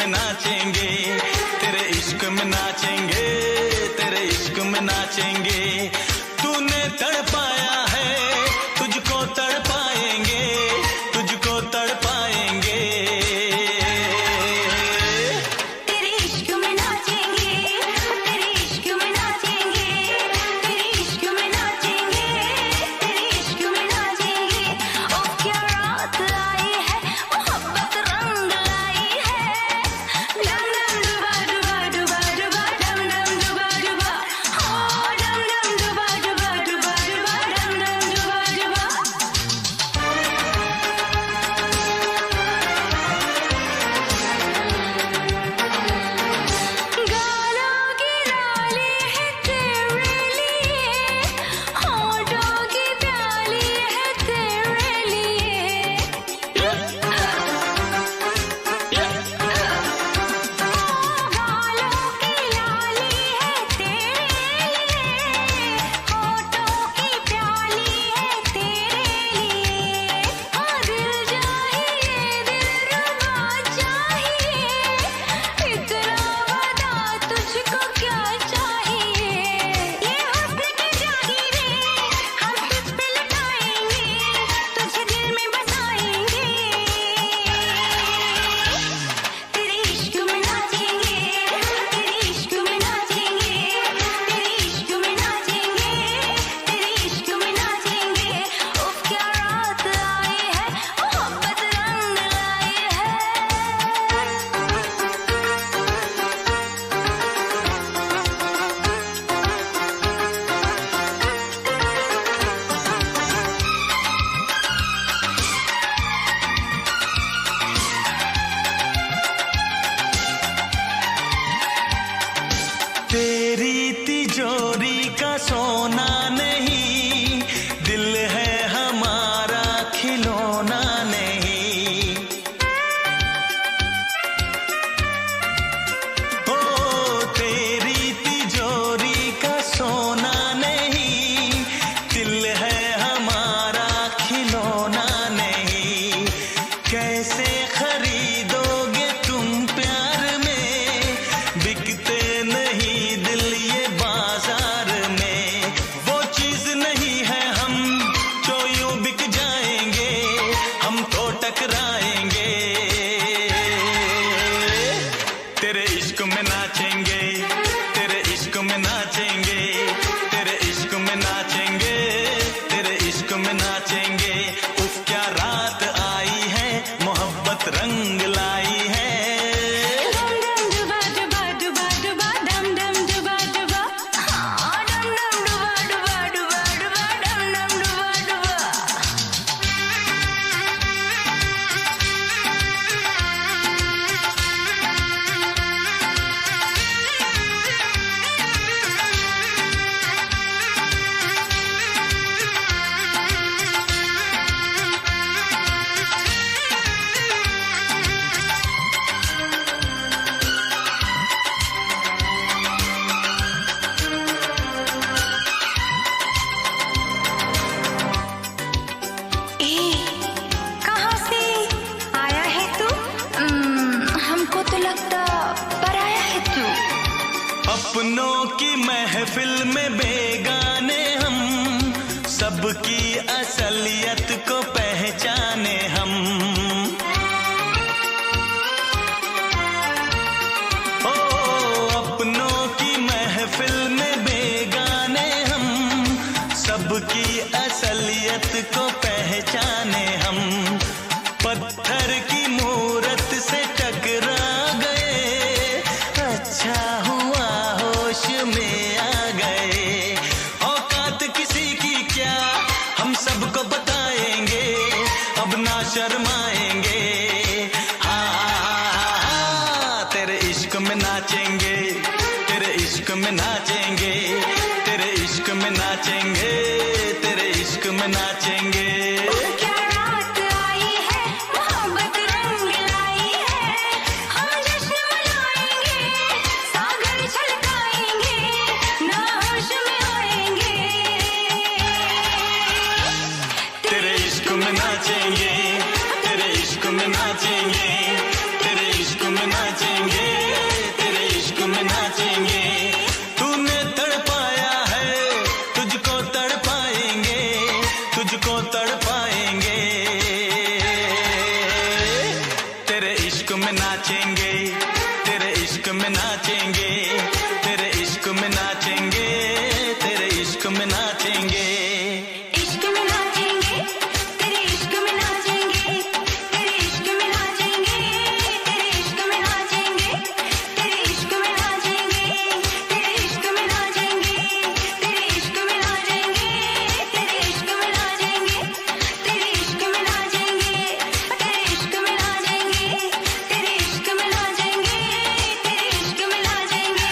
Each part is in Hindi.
में नाचेंगे, तेरे इश्क में नाचेंगे, तेरे इश्क में नाचेंगे। तूने तड़पाया है, तुझको तड़पाएंगे, तुझको तड़पाएंगे। तेरे इश्क में नाचेंगे, तेरे इश्क में नाचेंगे, तेरे इश्क में नाचेंगे, तेरे इश्क में नाचेंगे। ओ क्या रात आई है, मोहब्बत रंग लाई है। डम डम डुबा डुबा डुबा डुबा, डम डम डुबा डुबा, हो डम डम डुबा डुबा डुबा डुबा, डम डम डुबा डुबा। गालों की लाली है तेरे लिए, होठों की प्याली है तेरे लिए। गालों की लाली है तेरे लिए, होठों की प्याली है तेरे लिए। दिल चाहिए, दिलरुबा चाहिए, इतना बता तुझको क्या चाहिए। ये हुस्न की जागीरें हम तुझ पे लुटाएंगे, तुझे दिल में बसाएंगे। तेरे इश्क में नाचेंगे, तेरे इश्क में नाचेंगे, तेरे इश्क में नाचेंगे, तेरे इश्क में नाचेंगे। उफ क्या रात आई है, मोहब्बत रंग लाई है। तेरी तिजोरी का सोना नहीं, दिल है हमारा खिलौना नहीं। ओ तेरी तिजोरी का सोना नहीं, दिल है हमारा खिलौना नहीं। कैसे खरीदोगे तुम प्यार में, बिकते नहीं दिल ये बाजार में। वो चीज नहीं है हम जो यूं बिक जाएंगे, हम तो टकराएंगे। तेरे इश्क में नाचेंगे, तेरे इश्क में नाचेंगे, तेरे इश्क में नाचेंगे, तेरे इश्क में नाचेंगे। उफ क्या रात आई है, मोहब्बत रंग लाई है। डम डम डुबा डुबा डुबा डुबा, डम डम डुबा डुबा, हाँ डम डम डुबा डुबा डुबा डुबा, डम डम डुबा डुबा। कहाँ से आया है तू? हमको तो लगता पराया है तू। अपनों की महफिल में बेगाने हम, सबकी असलियत को पहचाने हम। ओ अपनों की महफिल में बेगाने हम, सबकी असलियत को पहचाने हम। पत्थर की मूरत से टकरा गए, अच्छा हुआ होश में आ गए। औकात किसी की क्या, हम सबको बताएंगे, अब ना शर्माएंगे। हाँ तेरे इश्क में नाचेंगे, तेरे इश्क में नाचेंगे, तेरे इश्क में नाचेंगे, तेरे इश्क में नाचेंगे। क्या रात आई है, मोहब्बत रंग लाई है। हम जश्न मनाएंगे, सागर छलकाएंगे, ना होश में आएंगे। तेरे इश्क में नाचेंगे, तेरे इश्क में नाचेंगे, तेरे इश्क में में नाचेंगे, तेरे इश्क में नाचेंगे। तूने तड़पाया है, तुझको तड़पाएंगे, तुझको तड़पाएंगे। तेरे इश्क में नाचेंगे, तेरे इश्क में नाचेंगे, तेरे इश्क में नाचेंगे, तेरे इश्क में नाचेंगे। इश्क में नाचेंगे, तेरे इश्क में नाचेंगे, तेरे इश्क में नाचेंगे, तेरे इश्क में नाचेंगे, तेरे इश्क में नाचेंगे, तेरे इश्क में नाचेंगे, तेरे इश्क में नाचेंगे, तेरे इश्क में नाचेंगे, तेरे इश्क में नाचेंगे, तेरे इश्क में नाचेंगे, तेरे इश्क में नाचेंगे, तेरे इश्क में नाचेंगे।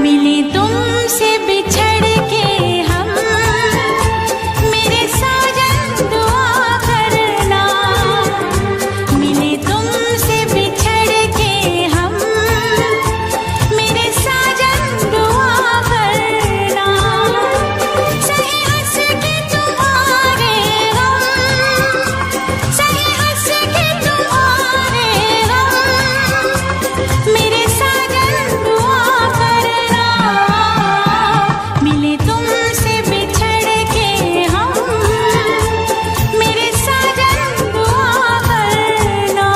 मिले तुमसे बिछड़ के हम, मेरे साजन दुआ करना। मिले तुमसे बिछड़ के हम, मेरे साजन दुआ करना। सही हंस के तुम्हारे गम, सही हंस के तुम्हारे गम, मेरे साजन दुआ करना। मिले तुमसे बिछड़ के हम, मेरे साजन दुआ करना।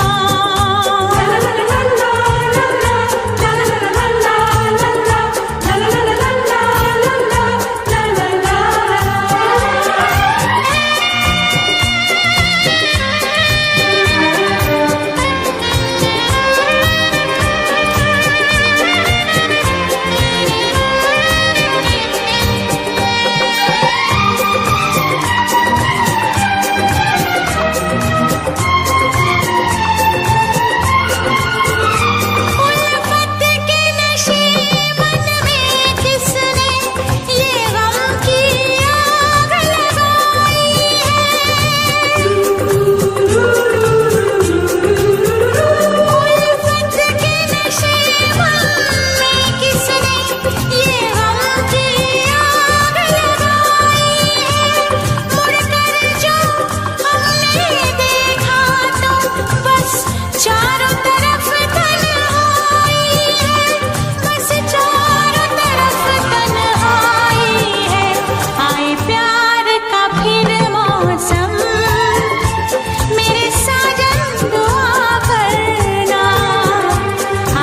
उल्फत के नशे मन में किसने ये गम की आग लगाई है। उल्फत के नशे मन में किसने ये गम की आग लगाई है। मुड़कर जो हमने देखा तो बस चारों तरफ तन्हाई है, बस चारों तरफ तन्हाई है। आए प्यार का फिर मौसम, मेरे साजन दुआ करना।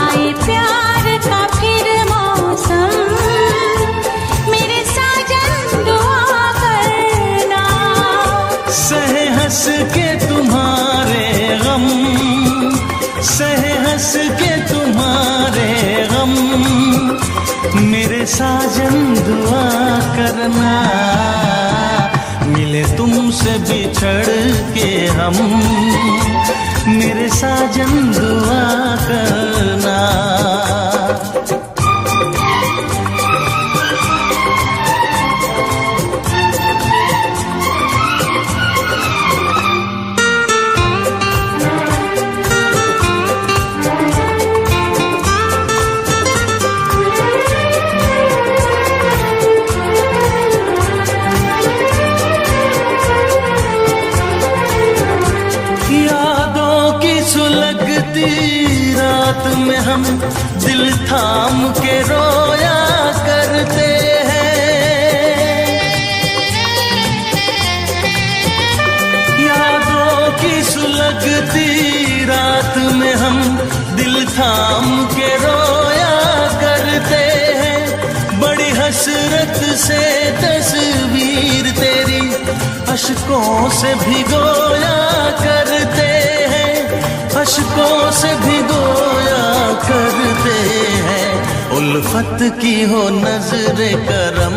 आए प्यार का फिर मौसम, मेरे साजन दुआ करना। सहे हंस के तुम्हारे गम, सहे हंस के तुम्हारे गम, मेरे साजन दुआ करना। मिले तुमसे बिछड़ के हम, मेरे साजन दुआ करना। यादों की सुलगती रात में हम दिल थाम के रोया करते हैं। यादों की सुलगती रात में हम दिल थाम के रोया करते हैं। बड़ी हसरत से तस्वीर तेरी अश्कों से भिगोया करते हैं, अश्कों से भिगोया करते हैं। उल्फत की हो नजरे करम,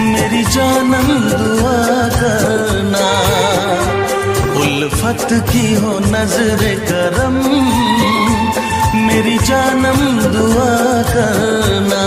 मेरी जानम दुआ करना। उल्फत की हो नजरे करम, मेरी जानम दुआ करना।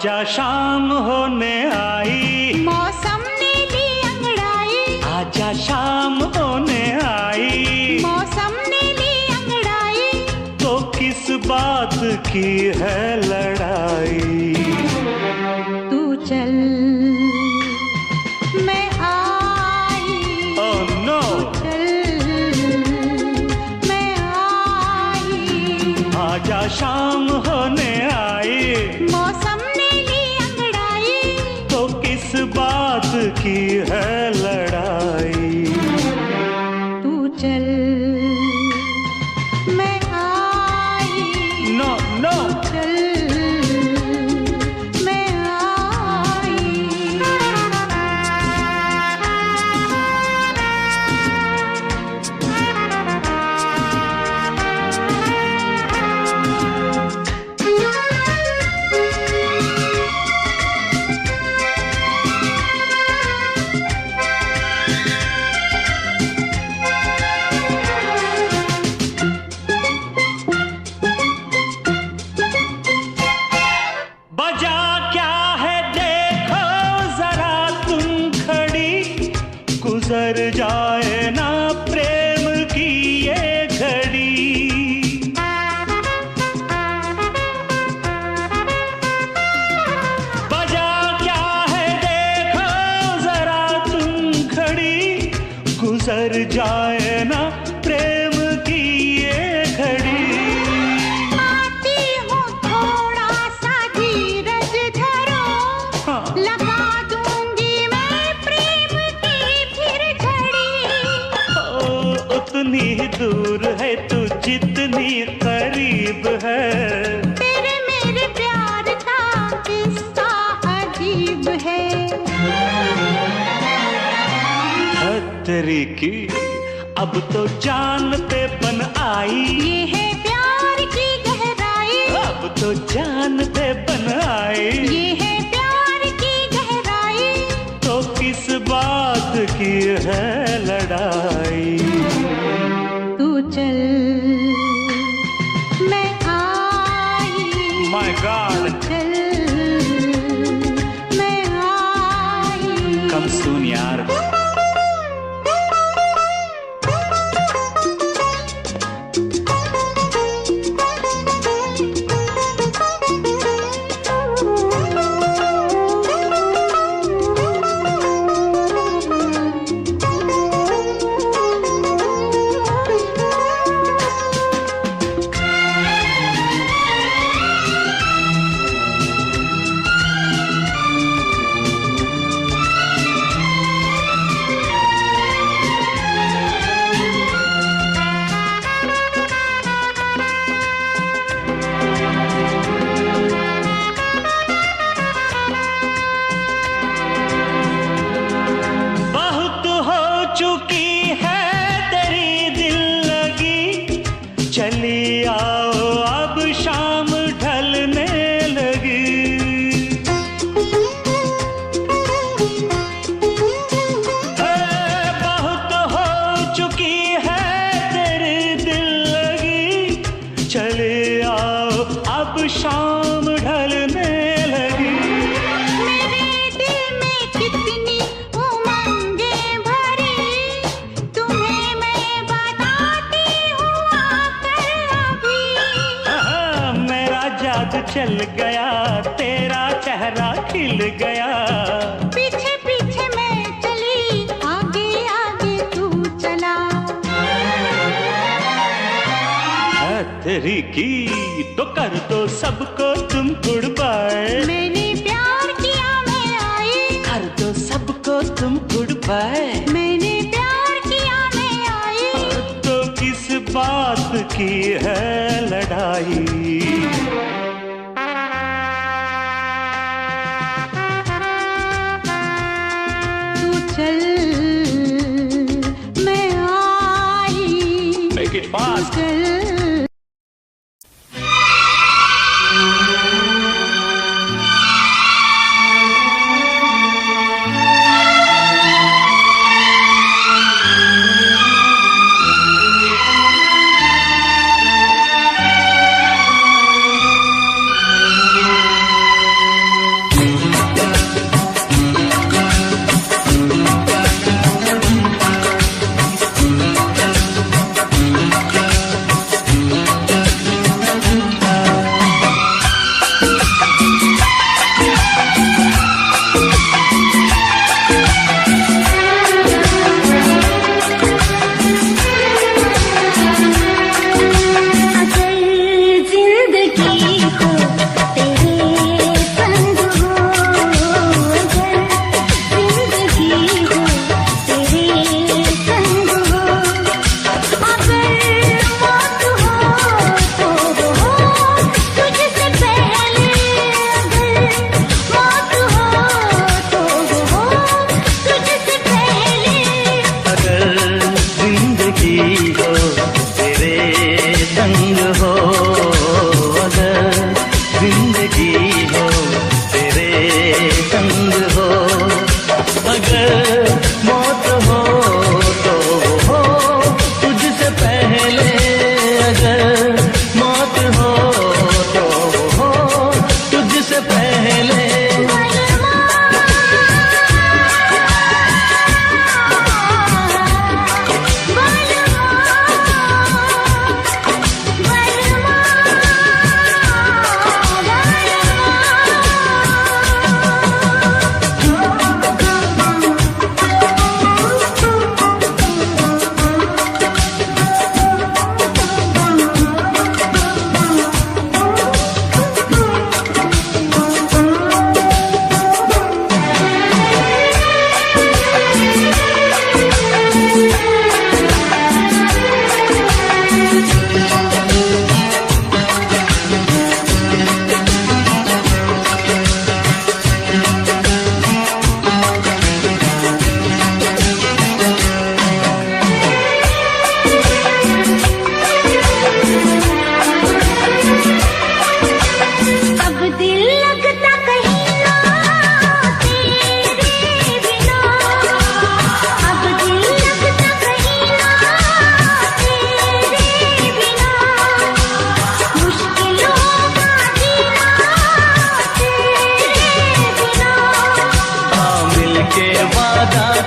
आजा शाम होने आई, मौसम ने ली अंगड़ाई। आजा शाम होने आई, मौसम ने ली अंगड़ाई। तो किस बात की है लड़ाई? तू चल मैं आई। ओह नो, मैं आई। आजा शाम होने आई, मौसम ने ली अंगड़ाई। तो किस बात की है लड़ाई? तू चल मैं आई। नो नो, चल मैं आई। बजा क्या है देखो जरा तुम खड़ी, गुजर जाए ना प्रेम की ये घड़ी। बजा क्या है देखो जरा तुम खड़ी, गुजर जाए ना प्रेम की ये घड़ी। आती हूँ थोड़ा सा धीरज धरो, हाँ। लगा दूंगी मैं प्रेम की फिर झड़ी। ओ, उतनी ही दूर है तू जितनी करीब है, तेरे मेरे प्यार का किस्सा अजीब है। तेरी की अब तो जान पे बन आई, ये है प्यार की गहराई। अब तो जान पे बन आई, ये है प्यार की गहराई। तो किस बात की है लड़ाई? तू चल मैं आई। माय गॉड, चल मैं आई। कम सून यार। बहुत हो चुकी है तेरी दिल लगी, चली आओ अब शाम ढलने लगी। बहुत हो चुकी है तेरी दिल लगी, चले आओ अब शाम ढलने लगी। मेरे दिल में कितनी उमंगें भरी, तुम्हें मैं बताती हूँ आकर अभी। मेरा जादू चल गया, तेरा चेहरा खिल गया। पीछे पीछे मैं चली, आगे आगे तू चला। तेरी की तो कर दो सबको तुम गुड बाय, मैंने प्यार किया मैं आई। कर दो सबको तुम गुड बाय। मैंने प्यार किया मैं आई। तो किस बात की है लड़ाई? तू चल मैं आई। Make it fast. चल हो, अगर जिंदगी हो तेरे संग हो, अगर मौत हो तो वो हो तुझसे पहले, अगर मौत हो तो वो हो तुझसे पहले।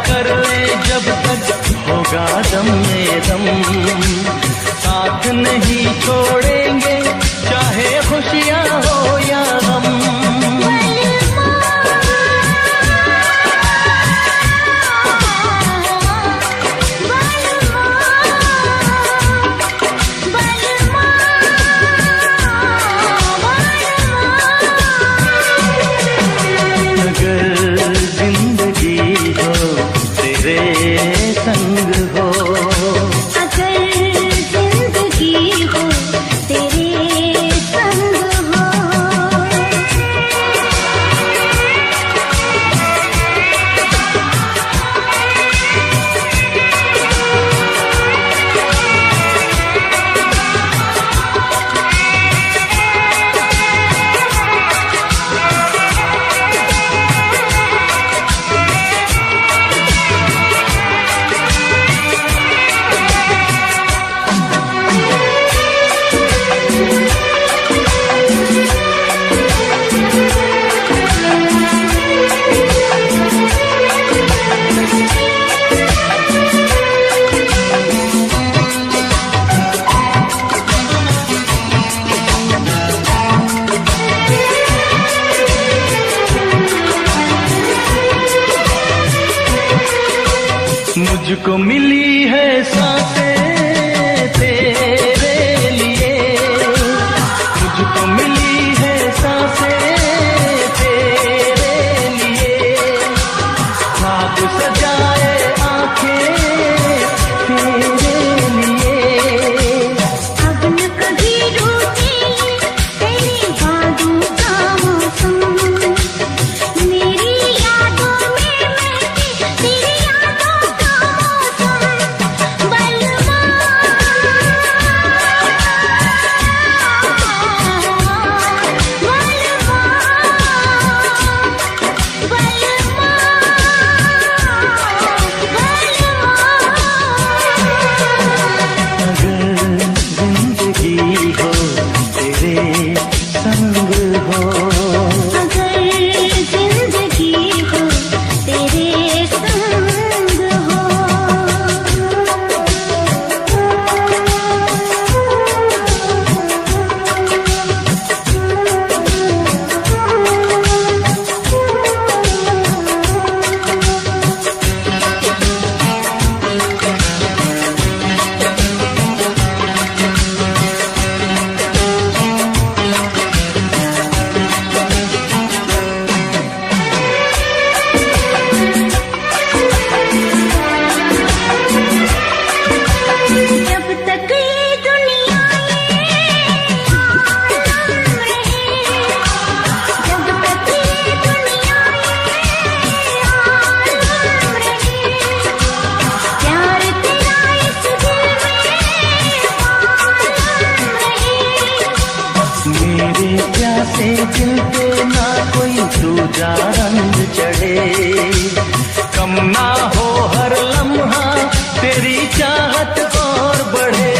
कर ले जब तक होगा दम में दम, साथ नहीं छोड़ेंगे चाहे खुशियाँ हो या गम। मुझको मिली है सांसें तेरे लिए, मुझको मिली है सांसें तेरे लिए, ख्वाब सजाए आंखें तेरे लिए। अब न कभी रूठेगी तेरी बातों का मौसम, मेरी यादों में महके तेरी यादों का मौसम। दूजा रंग चढ़े। कम ना हो हर लम्हा तेरी चाहत और बढ़े।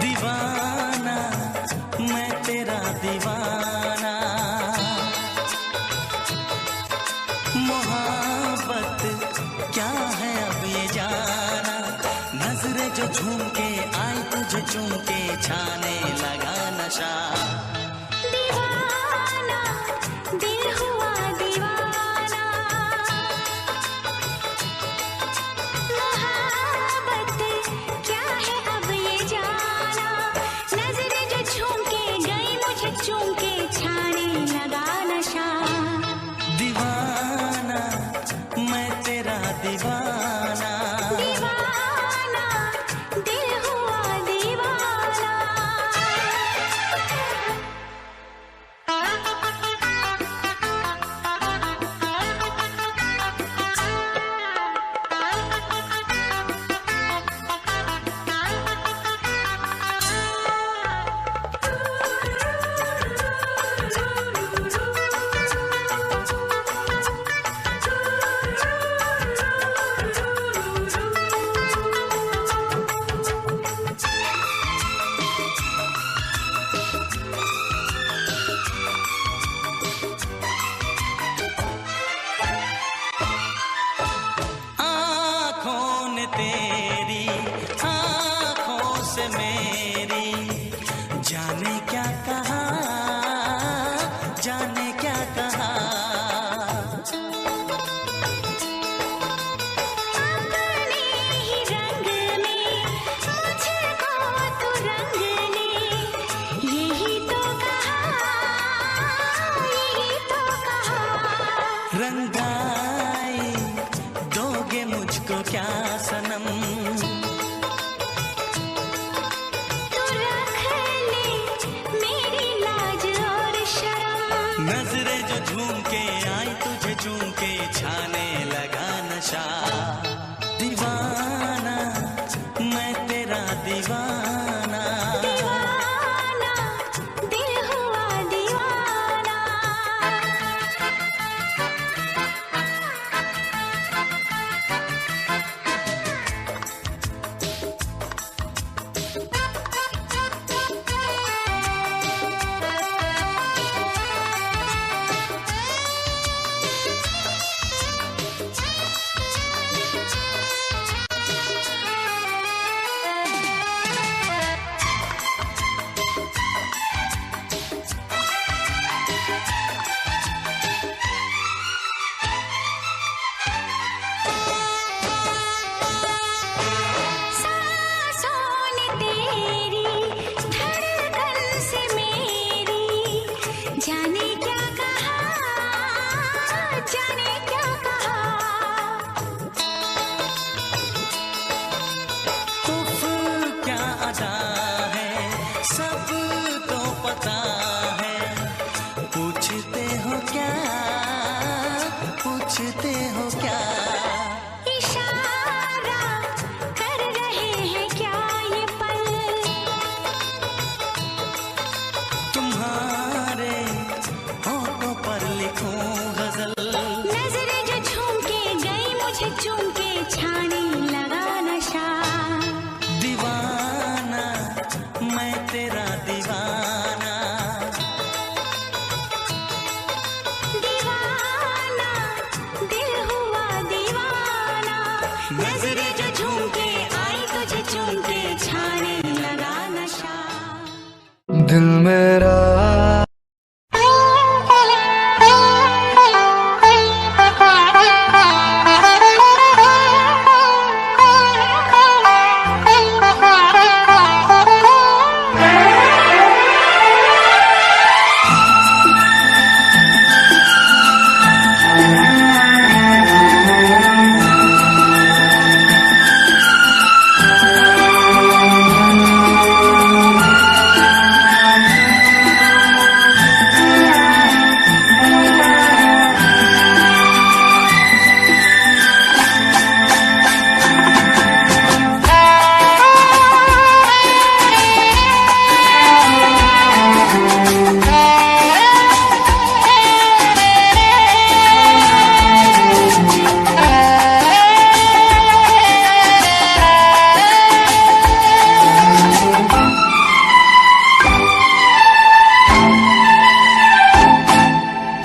दीवाना मैं तेरा दीवाना, मोहब्बत क्या है अब ये जाना। नजरें जो झूम के आई तुझे चूम के छाने लगा नशा। दीवाना दिल हुआ दीवाना, मोहब्बत क्या है अब ये जाना। नजरें जो झूम के गई मुझे चूम के छाने लगा नशा। दीवाना मैं तेरा दीवाना, दीवाना दिल हुआ दीवाना। आँखों ने तेरी आँखों से मेरी जाने क्या कहा, जाने क्या कहा। अपने ही रंग में मुझको तू रंग ले, यही तो कहा, यही तो कहा। रंगाई दोगे मुझको क्या सनम, तू रख ले मेरी लाज और शर्म। नजरें जो झूम के आई तुझे चूम के छाने लगा नशा। दीवाना मैं तेरा दीवाना, दीवाना दिल हुआ दीवाना।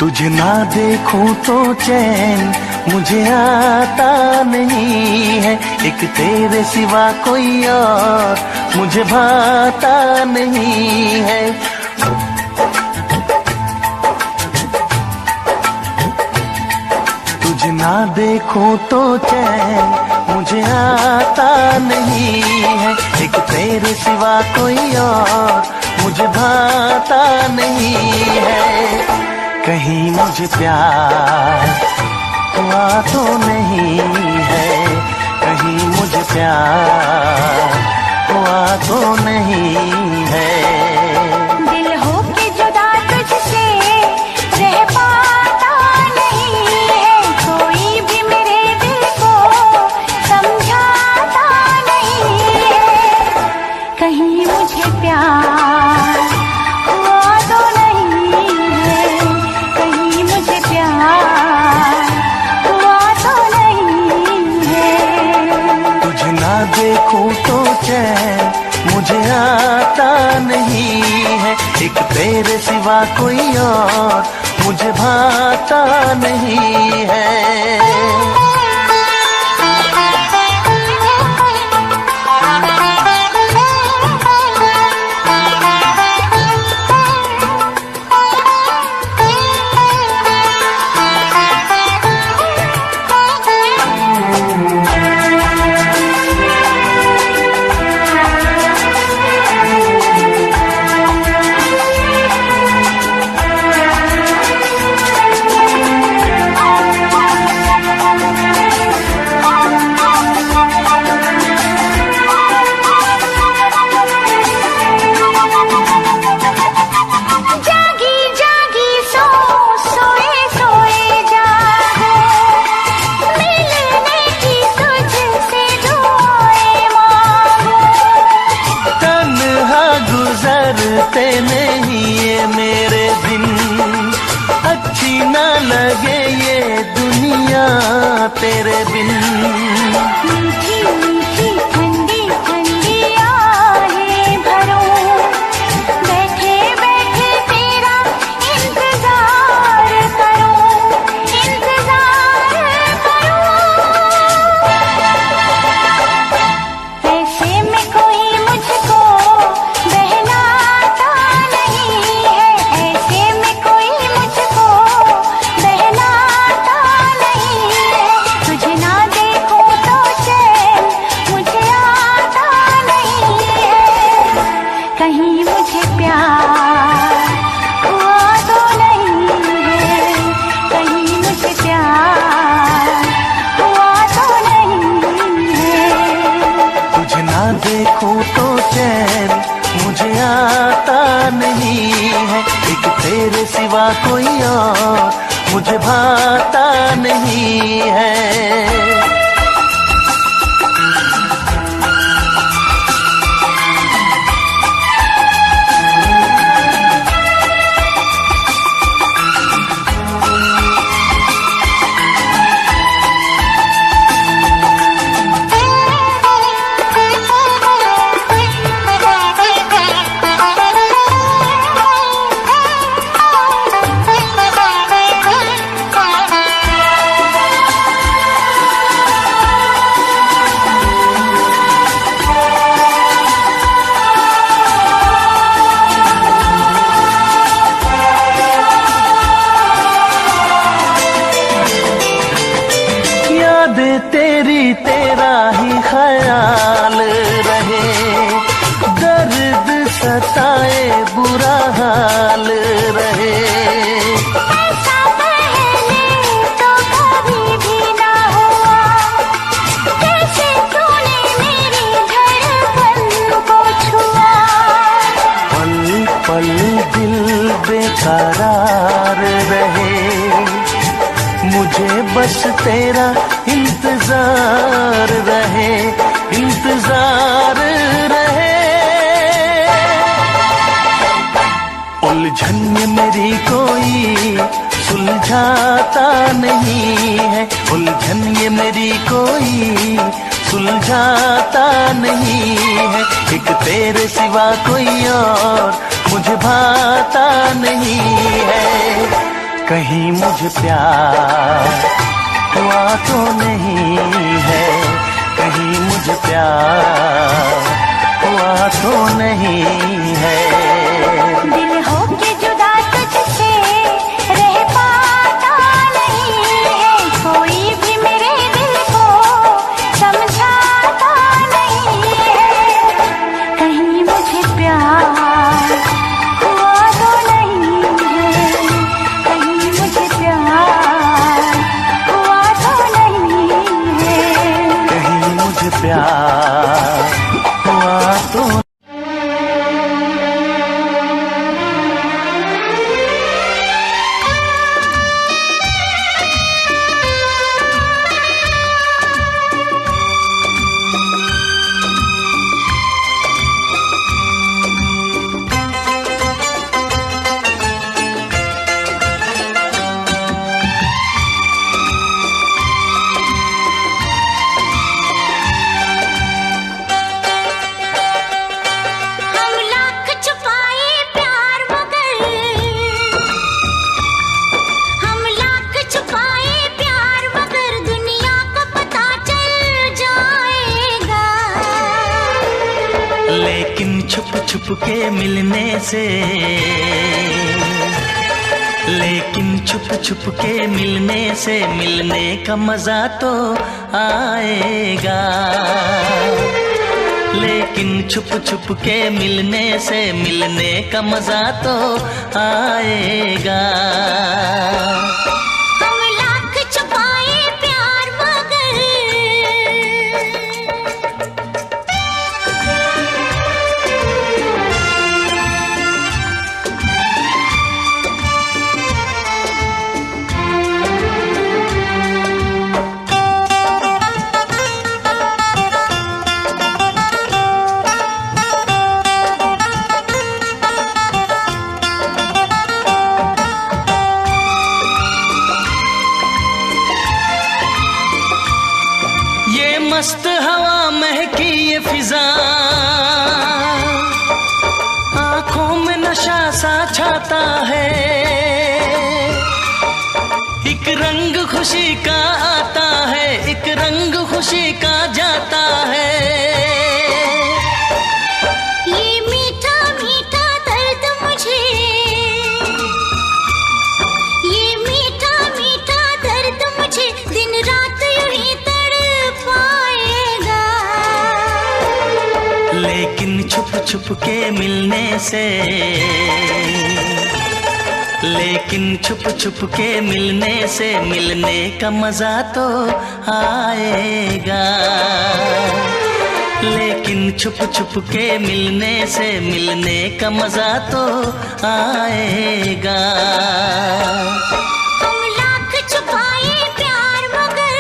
तुझे ना देखूं तो चैन मुझे आता नहीं है, एक तेरे सिवा कोई और मुझे भाता नहीं है। तुझे ना देखूं तो चैन मुझे आता नहीं है, एक तेरे सिवा कोई और मुझे भाता नहीं है। कहीं मुझे प्यार हुआ तो नहीं है, कहीं मुझे प्यार हुआ तो नहीं है। दिल हो के जुदा तुझसे रह पाता नहीं है, कोई भी मेरे दिल को समझाता नहीं है। कहीं मुझे प्यार हुआ तो नहीं है, कहीं मुझे प्यार हुआ तो नहीं है। तुझे ना देखूं तो चैन मुझे आता नहीं है, एक तेरे सिवा कोई और मुझे भाता नहीं है। गुजरते नहीं ये मेरे दिन, अच्छी ना लगे ये दुनिया तेरे बिन। मीठी मीठी ठंडी ठंडी आहें भरूं, बैठे बैठे तेरा इंतजार करूं, इंतजार करूं। ऐसे में कोई मुझको बहलाता नहीं है, ऐसे में कोई मुझको बहलाता नहीं है। तुझे ना देखूं तो चैन मुझे आता नहीं है, कहीं मुझे प्यार हुआ तो नहीं है, कहीं मुझे प्यार हुआ तो नहीं है। तुझे ना देखूं तो चैन मुझे आता नहीं है, एक तेरे सिवा कोई और मुझे भाता नहीं है। तेरी तेरा ही ख्याल रहे, दर्द सताए बुरा हाल रहे। ऐसा पहले तो कभी भी ना हुआ, कैसे तूने मेरी धड़कन को छुआ। पल पल दिल बेकरार रहे, मुझे बस तेरा इंतजार रहे, इंतजार रहे। उलझन में मेरी कोई सुलझाता नहीं है, उलझन ये मेरी कोई सुलझाता नहीं है, एक तेरे सिवा कोई और मुझे भाता नहीं है। कहीं मुझे प्यार हुआ तो नहीं है, कहीं मुझे प्यार हुआ तो नहीं है। दिल होके जुदा तुझसे रह पाता नहीं है, कोई भी मेरे दिल को समझाता नहीं है। कहीं मुझे प्यार हुआ तो नहीं है, कहीं मुझे प्यार हुआ तो नहीं है। कहीं मुझे प्यार हुआ तो हम लाख छुपाए प्यार मगर, हम लाख छुपाए प्यार मगर दुनिया को पता चल जाएगा। लेकिन छुप छुप के मिलने से, लेकिन छुप छुप के मिलने से मिलने का मजा तो आएगा। लेकिन छुप छुप के मिलने से मिलने का मजा तो आएगा। हम लाख छुपाए प्यार मगर, ये मस्त हवा महकी ये फिजा, आंखों में नशा सा छाता है। एक रंग खुशी का आता है, एक रंग खुशी का जाता है। ये मीठा मीठा दर्द मुझे, ये मीठा मीठा दर्द मुझे दिन रात यूं ही तड़पाएगा। लेकिन छुप छुप के मिलने से, लेकिन छुप छुप के मिलने से मिलने का मजा तो आएगा। लेकिन छुप छुप के मिलने से मिलने का मजा तो आएगा। हम लाख छुपाए प्यार मगर,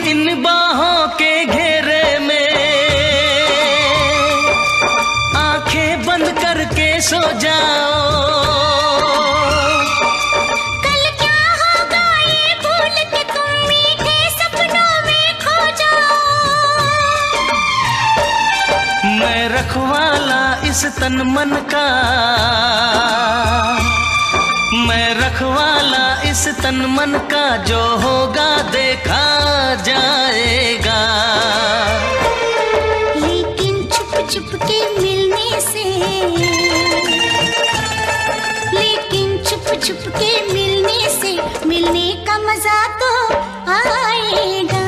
इन बाहों के घेरे में आंखें बंद करके सो जाओ। कल क्या होगा ये भूल के तुम मीठे सपनों में खो जाओ। मैं रखवाला इस तन मन का, मैं रखवाला इस तन मन का, जो होगा देखा जाएगा। लेकिन छुप छुप के मिलने से, लेकिन छुप छुप के मिलने से मिलने का मजा तो आएगा।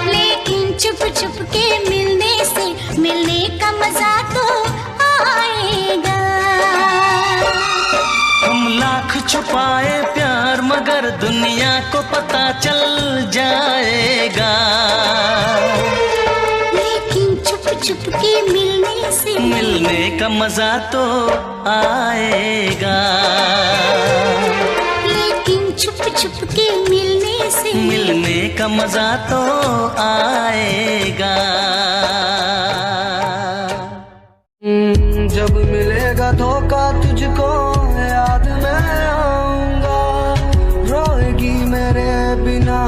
लेकिन छुप छुप के मिलने से मिलने का मजा तो आएगा। हम लाख छुपाए प्यार मगर दुनिया को पता चल जाएगा। लेकिन छुप छुप के मिलने से मिलने का मजा तो आएगा। लेकिन छुप छुप के मिलने से मिलने का मजा तो आएगा। जब मिलेगा धोखा तुझको याद मैं आऊंगा, रोएगी मेरे बिना।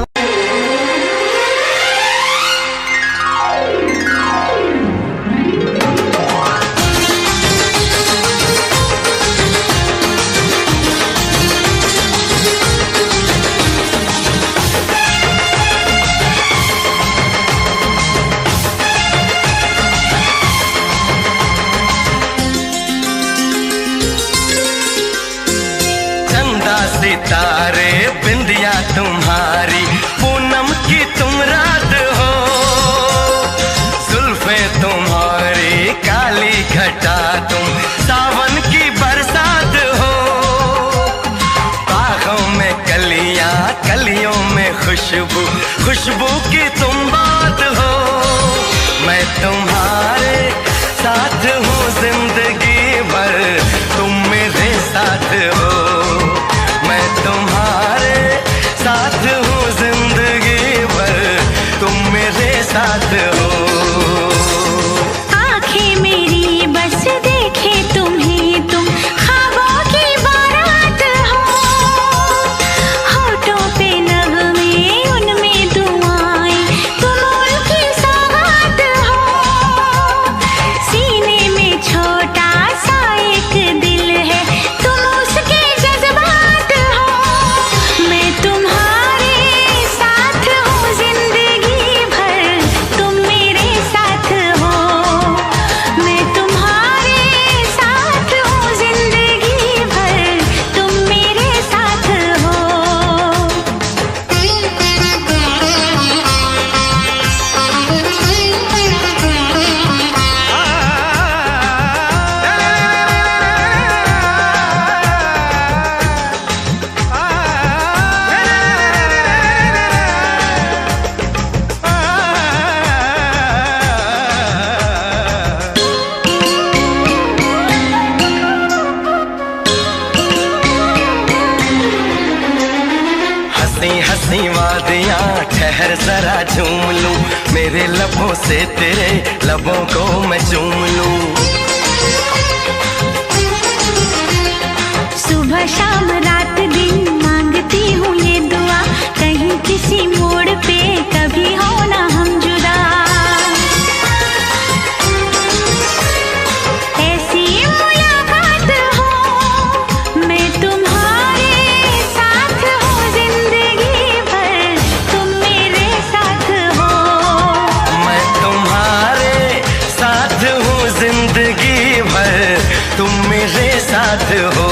सितारे बिंदिया तुम्हारी, पूनम की तुम रात हो, जुल्फे तुम्हारी काली घटा तुम सावन की बरसात हो। बागों में कलियां कलियों में खुशबू, खुशबू की तुम बात हो। मैं तुम्हारे साथ हूँ जिंदगी भर, तुम मेरे साथ हो। मैं तुम्हारे साथ हूँ जिंदगी भर, तुम मेरे साथ हो। आंखें मेरी बस देखे तुम्हें, तुम ख्वाबों की बारात हो। होठों पे नगमे उनमें दुआएं, तुम उनकी सौगात हो। सीने में छोटा सा एक दिल है, तुम उसके जज्बात हो। मैं तुम्हारे साथ हूँ जिंदगी भर, तुम मेरे साथ हो। मैं तुम्हारे साथ हूँ जिंदगी भर, तुम मेरे साथ हो। हंसी हंसी वादियाँ ठहर जरा झूम लूं, मेरे लबों से तेरे लबों को मैं चूम लूं। सुबह शाम रात दिन मांगती हूँ ये दुआ, कहीं किसी मोड़ पे कभी हो ना हम जुदा। ऐसी मुलाकात हो, मैं तुम्हारे साथ हूँ जिंदगी भर, तुम मेरे साथ हो। मैं तुम्हारे साथ हूँ जिंदगी भर, तुम मेरे साथ हो।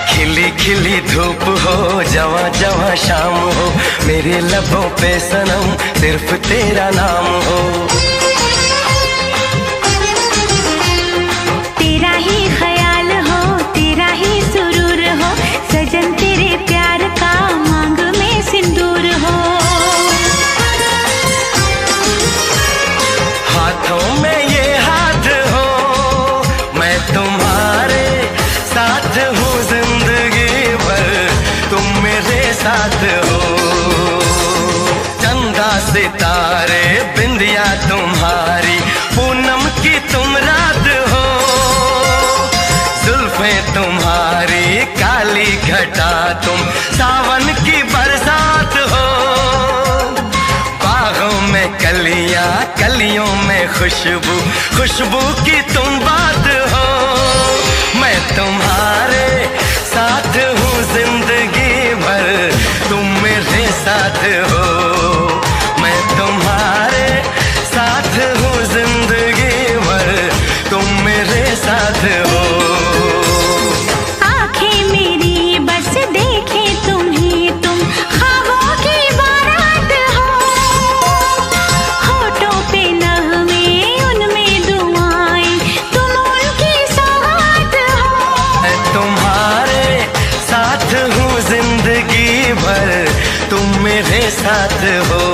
खिली खिली धूप हो, जवां जवां शाम हो, मेरे लबों पे सनम सिर्फ तेरा नाम हो। तेरा ही ख्याल हो, तेरा ही सुरूर हो, सजन तेरे प्यार का मांग में सिंदूर हो। हाथों में ये हाथ हो, मैं तुम्हारे साथ हूँ जिंदगी भर, तुम मेरे साथ हो। चंदा सितारे बिंदिया तुम्हारी, पूनम की तुम रात हो, जुल्फे तुम्हारी काली घटा तुम सावन की बरसात हो। बागों में कलियां कलियों में खुशबू, खुशबू की तुम बात हो। मैं तुम्हारे साथ हूँ जिंदगी भर, तुम मेरे साथ हो। मैं तुम्हारे साथ हूँ जिंदगी भर, तुम मेरे साथ हो। आंखें मेरी बस देखे तुम्हें, तुम ख्वाबों की बारात हो। होठों पे नगमे उनमें दुआएं, तुम उनकी सौगात हो। मैं तुम्हारे साथ हूँ जिंदगी भर, साथ हो।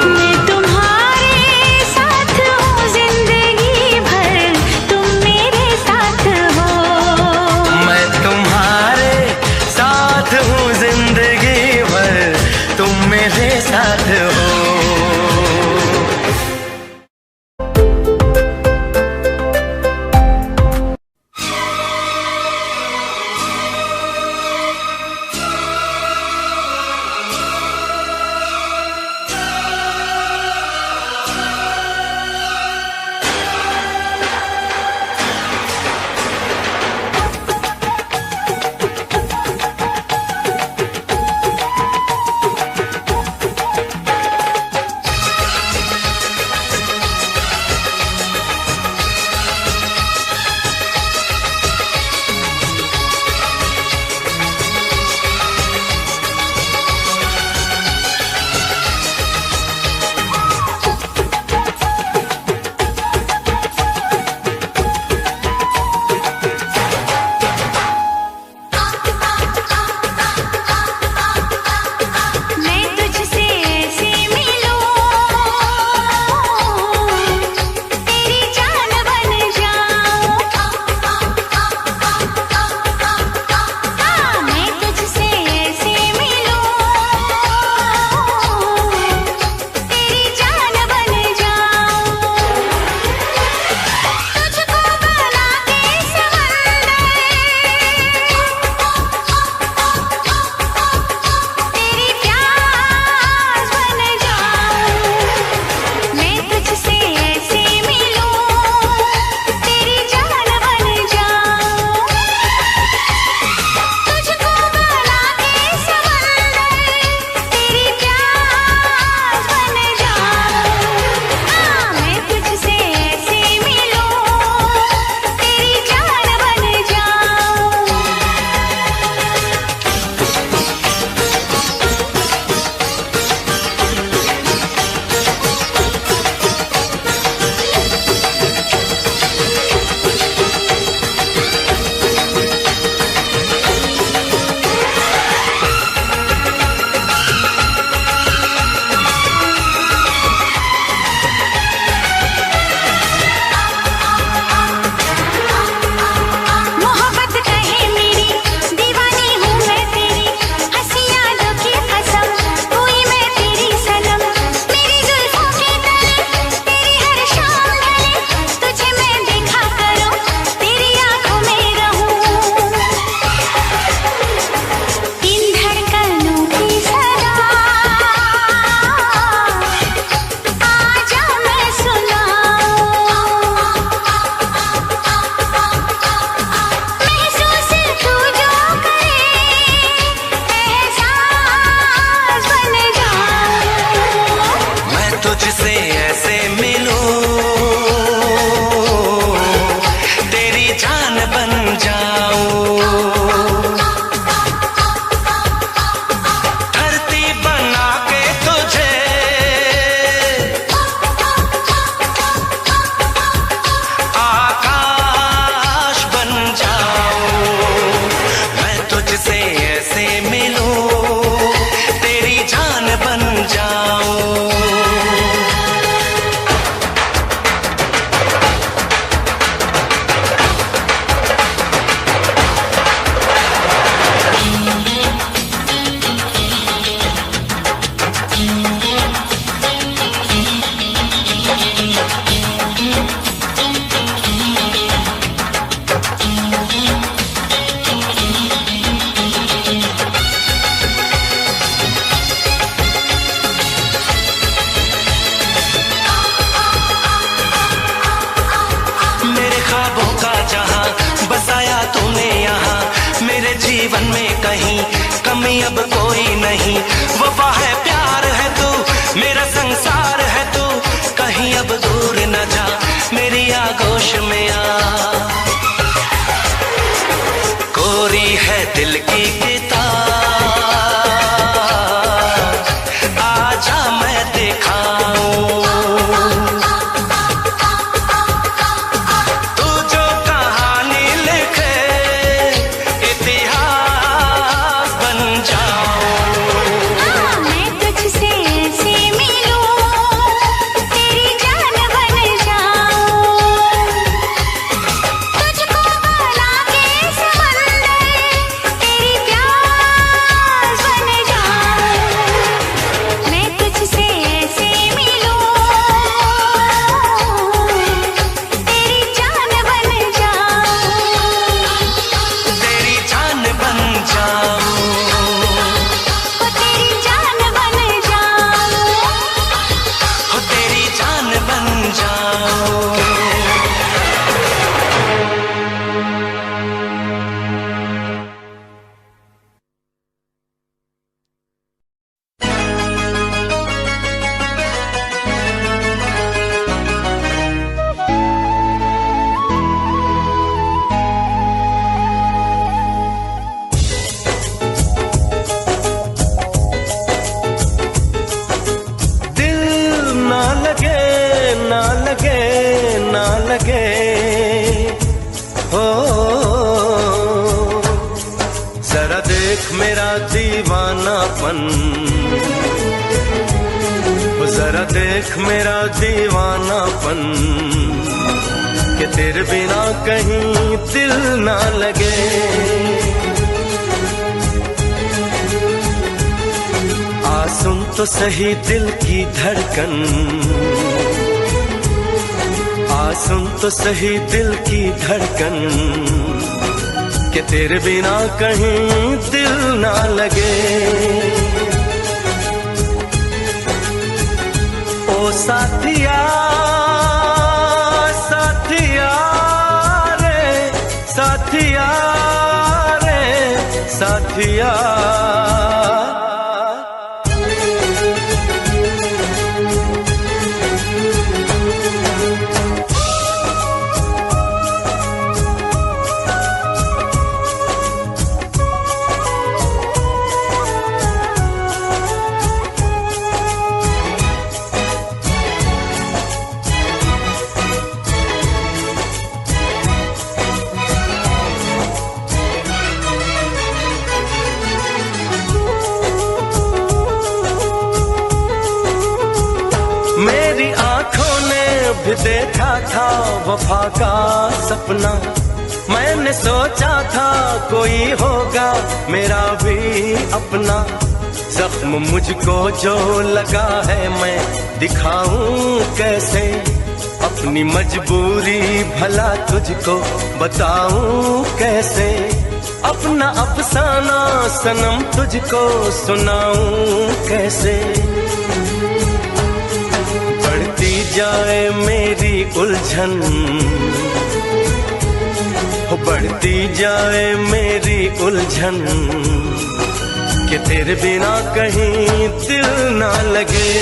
मैं तुम्हारे साथ हूँ जिंदगी भर, तुम मेरे साथ हो। मैं तुम्हारे साथ हूँ जिंदगी भर, तुम मेरे साथ हो। जीवन में कहीं कमी अब कोई नहीं। वफा है, प्यार है तू, मेरा संसार है तू, कहीं अब दूर न जा, मेरी आगोश में आ। कोरी है दिल की किताब, आजा मैं दिखाऊं। तू जो कहानी लिखे, इतिहास बन जाऊं। मैं दीवानापन, जरा देख मेरा दीवानापन, कि तेरे बिना कहीं दिल ना लगे। आ सुन तो सही दिल की धड़कन, आ सुन तो सही दिल की धड़कन, कि तेरे बिना कहीं दिल ना लगे। ओ साथिया साथिया रे, साथिया रे साथिया। मेरी आंखों ने भी देखा था वफा का सपना, मैंने सोचा था कोई होगा मेरा भी अपना। जख्म मुझको जो लगा है मैं दिखाऊं कैसे, अपनी मजबूरी भला तुझको बताऊं कैसे। अपना अफसाना सनम तुझको सुनाऊं कैसे। बढ़ती जाए मेरी उलझन, हो बढ़ती जाए मेरी उलझन, कि तेरे बिना कहीं दिल ना लगे।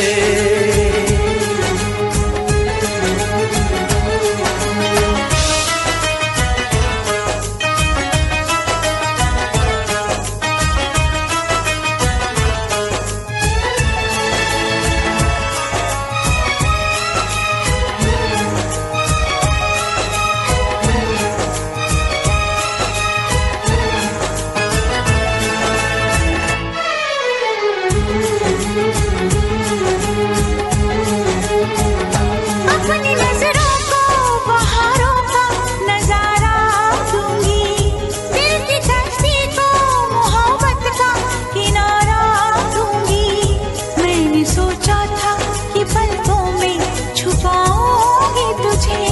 अपनी नजरों को बहारों का नजारा दूंगी, दिल की कश्ती को मोहब्बत का किनारा दूंगी। मैंने सोचा था कि पलकों में छुपाऊंगी तुझे,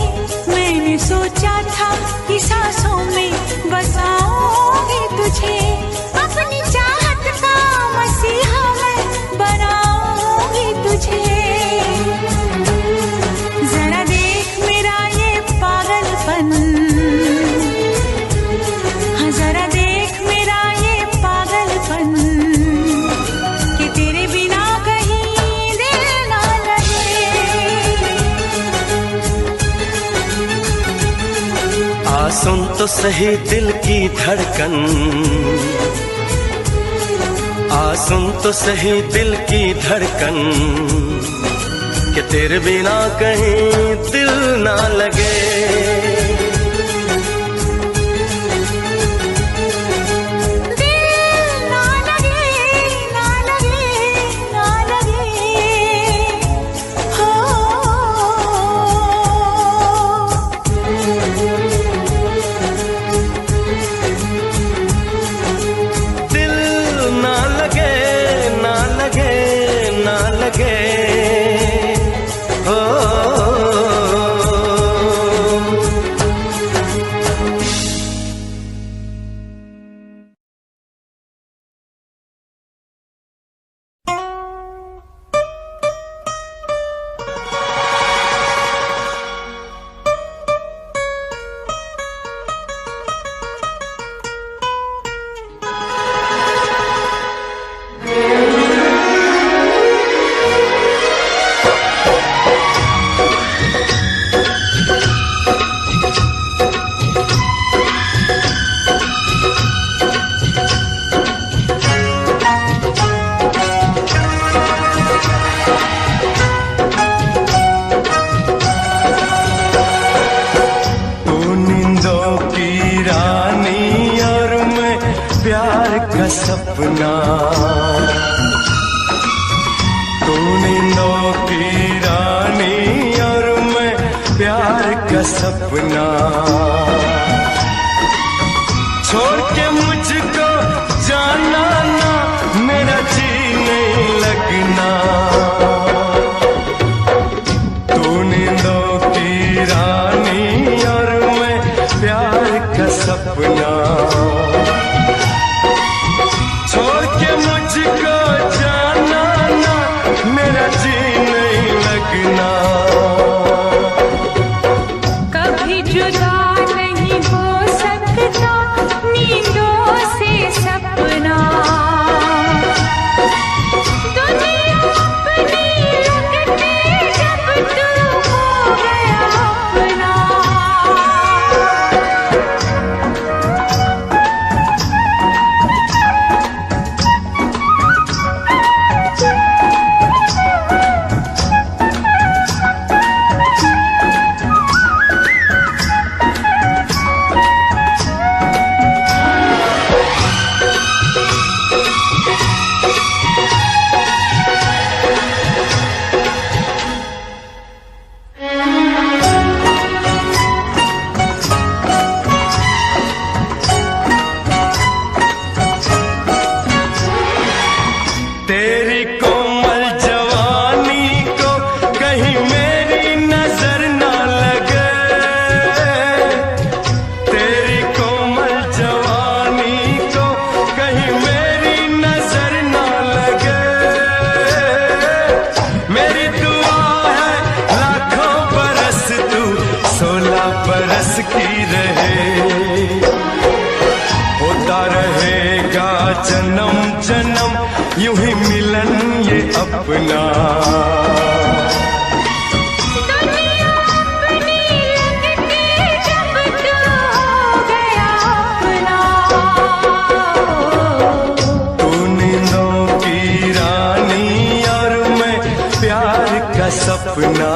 मैंने सोचा था कि सांसों में बसाऊंगी तुझे। अपनी चाहत का मसीहा मैं बनाऊंगी तुझे। जरा देख मेरा ये पागलपन, हाँ जरा देख मेरा ये पागलपन, कि तेरे बिना कहीं दिल ना लगे। आ सुन तो सही दिल की धड़कन, आ सुन तो सही दिल की धड़कन, कि तेरे बिना कहीं दिल ना लगे। दिल ना लगे, ना लगे, ना लगे, हो। दिल ना लगे, ना लगे, ना लगे, हो। सपना, छोड़ के मुझको जाना ना, मेरा जी नहीं लगना। तू नींदों की रानी और मैं प्यार का सपना, छोड़ के मुझको जाना ना, मेरा जी नहीं लगना। कभी जुदा नहीं हो सकता नींदों से सपना, दुनिया अपनी लगती जब तू हो गया अपना। तेरी कोमल जवानी को कहीं मेरी नजर ना लगे, तेरी कोमल जवानी को कहीं मेरी नजर ना लगे। मेरी दुआ है लाखों बरस तू 16 बरस की रहे, होता रहेगा जन्म जन्म यूं ही मिलन ये अपना। दुनिया अपनी लगती जब तू हो गया अपना। तू नींदों की रानी और मैं प्यार का सपना।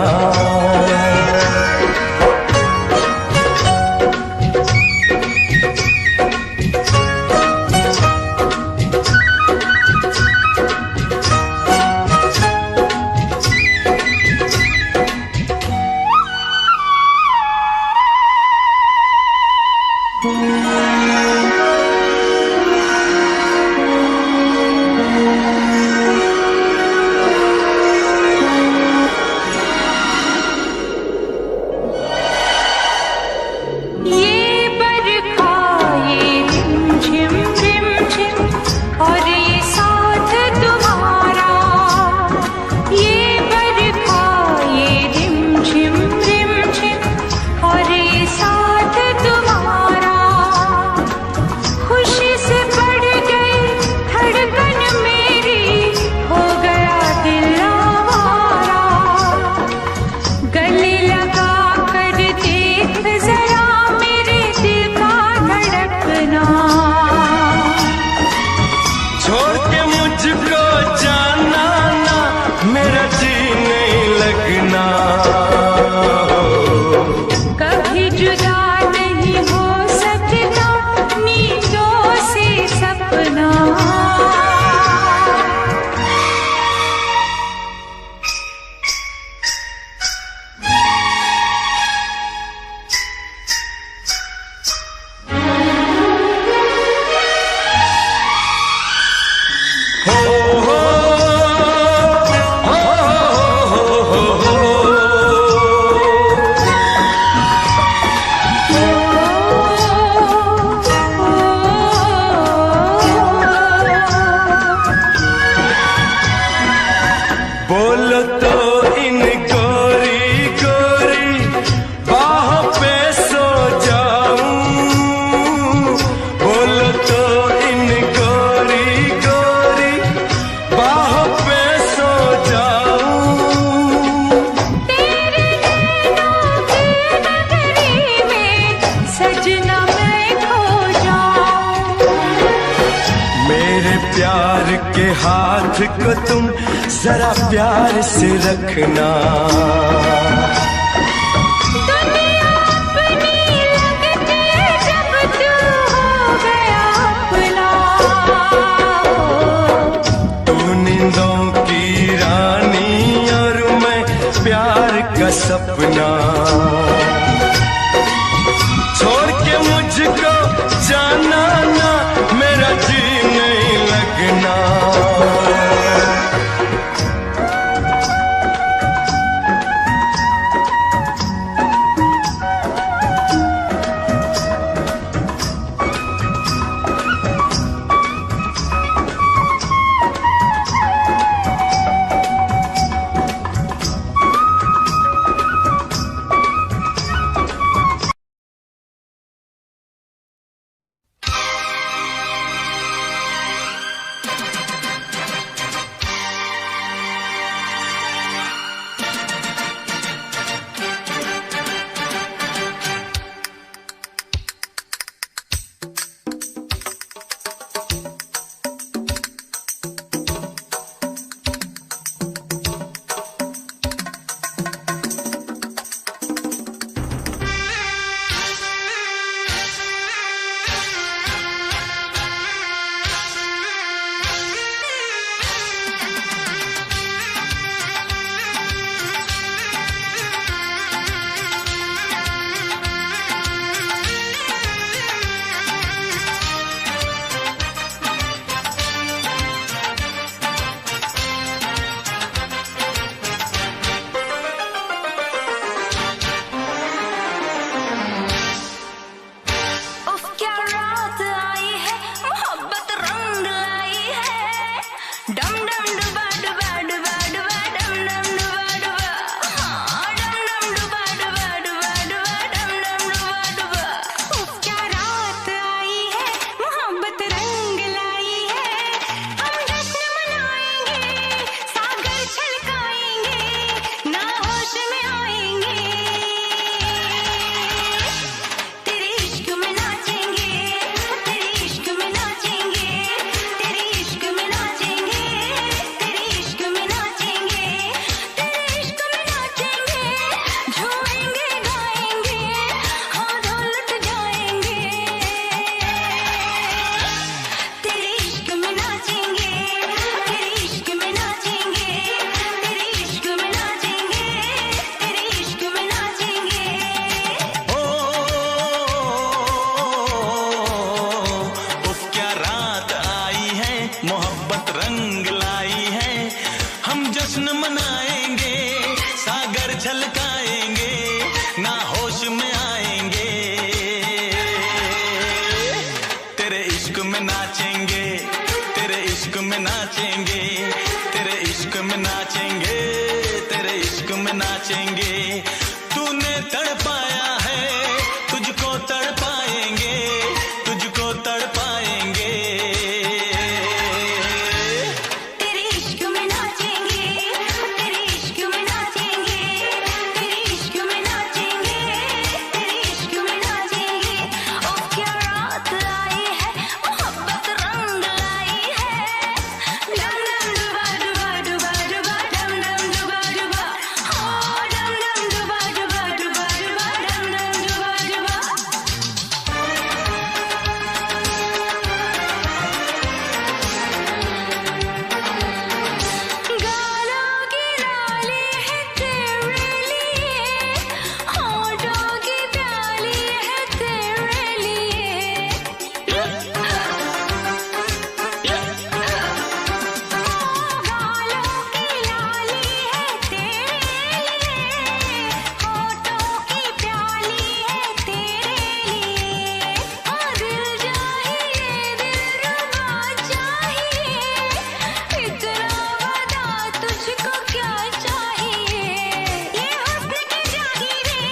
ये बरखा ये रिमझिम रिमझिम और ये साथ तुम्हारा, ये बरखा ये रिमझिम रिमझिम और ये साथ तुम्हारा। खुशी से बढ़ गई धड़कन मेरी, हो गया दिल आवारा। गले लगा कर देख जरा मेरे दिल का धड़कना। छोड़ के मुझको जाना ना, मेरा जी नहीं लगना। कभी जुदा नहीं हो सकता नींदों से सपना। हो हो हो हो हो। बोलो तो इन गोरी गोरी बाहों पे सो जाऊं, बोलो तो इन गोरी गोरी बाहों पे सो जाऊं। तेरे नैनों की नगरी में सजना मैं खो जाऊं। मेरे प्यार के हाथ को तुम जरा प्यार से रखना। दुनिया अपनी लगती जब तू हो गया अपना। तू नींदों की रानी और मैं प्यार का सपना। मनाएंगे, सागर छलकाएंगे, ना होश में आएंगे। तेरे इश्क में नाचेंगे, तेरे इश्क में नाचेंगे, तेरे इश्क में नाचेंगे, तेरे इश्क में नाचेंगे। तूने तड़पाया है, तुझको तड़पाएंगे, तुझको तड़पाएंगे। तेरे इश्क में नाचेंगे, तेरे इश्क में नाचेंगे, तेरे इश्क में नाचेंगे, तेरे इश्क में नाचेंगे। ओ क्या रात आई है, मोहब्बत रंग लाई है। डम डम डुबा डुबा डुबा डुबा, डम डम डुबा डुबा, हो डम डम डुबा डुबा डुबा डुबा, डम डम डुबा डुबा। गालों की लाली है तेरे लिए, होठों की प्याली है तेरे लिए। गालों की लाली है तेरे लिए, होठों की प्याली है तेरे लिए। दिल चाहिए, दिलरुबा चाहिए, इतना बता तुझको क्या चाहिए। ये हुस्न की जागीरें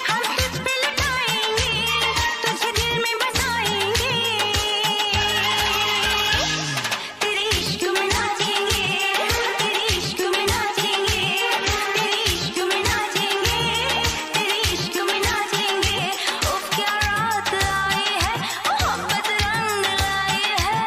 हम तुझ पे लुटाएंगे, तुझे दिल में बसाएंगे। तेरे इश्क में नाचेंगे, तेरे इश्क में नाचेंगे, तेरे इश्क में नाचेंगे, तेरे इश्क में नाचेंगे। उफ क्या रात आई है, मोहब्बत रंग लाई है।